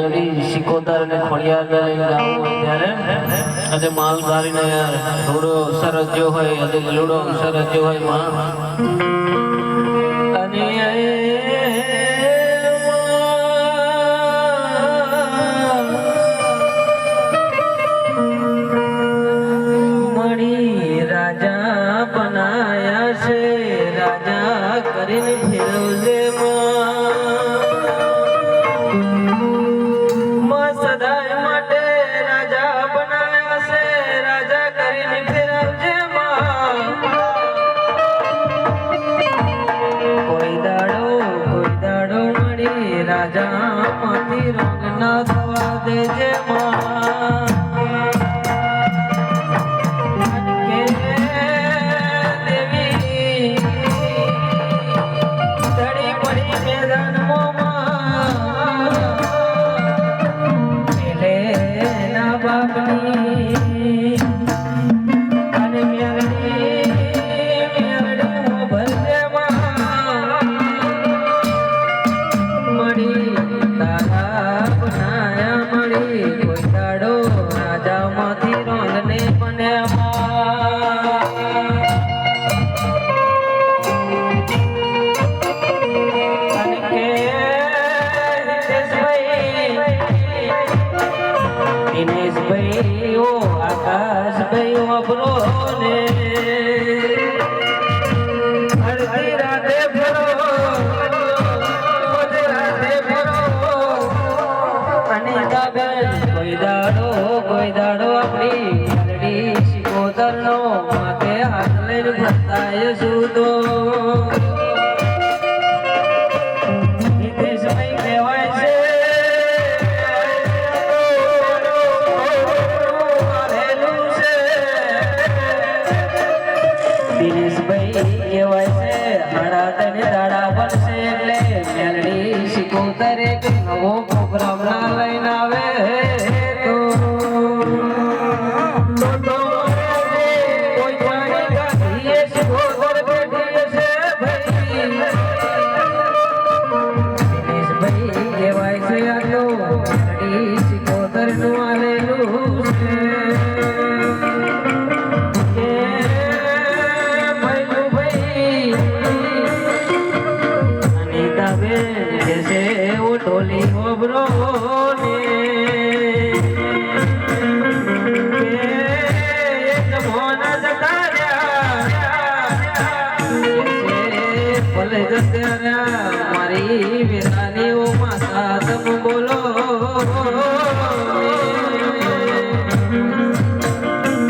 મેલડી શિકોતર ને ખોડિયાર ને લઈને ગાવું હોય ત્યારે આજે માલ ગારીને યાર થોડો સરજ્યો હોય આજે લૂડો સરજ્યો હોય માં અને મળી રાજા બનાયા છે રાજા કરીને ફેરવજે સદાય માટે રાજા બનાવ્યા છે રાજા કરીને ફેરવજે કોઈ દાડો મળી રાજા માંથી રંગ ના થવા દેજે આકાશ ભાઈ વાપરો ને અડધી રાતે ફરો રાતે ફરો અને કોઈ દાડો આપણી મેલડી શિકોતર નો માથે હાથ લઈને ભરતાય સુતો હિતેશભાઈ કહેવાય છે કહેવાય છે હાડા તને દાડા બનશે એટલે મેલડી શિકોતર એક નવો પ્રોગ્રામ લઈને આવે તો કોઈ જાણે ગાંધીએ શિકોતર બેઠી છે ભાઈ દિનેશભાઈ કહેવાય છે આટલો મેલડી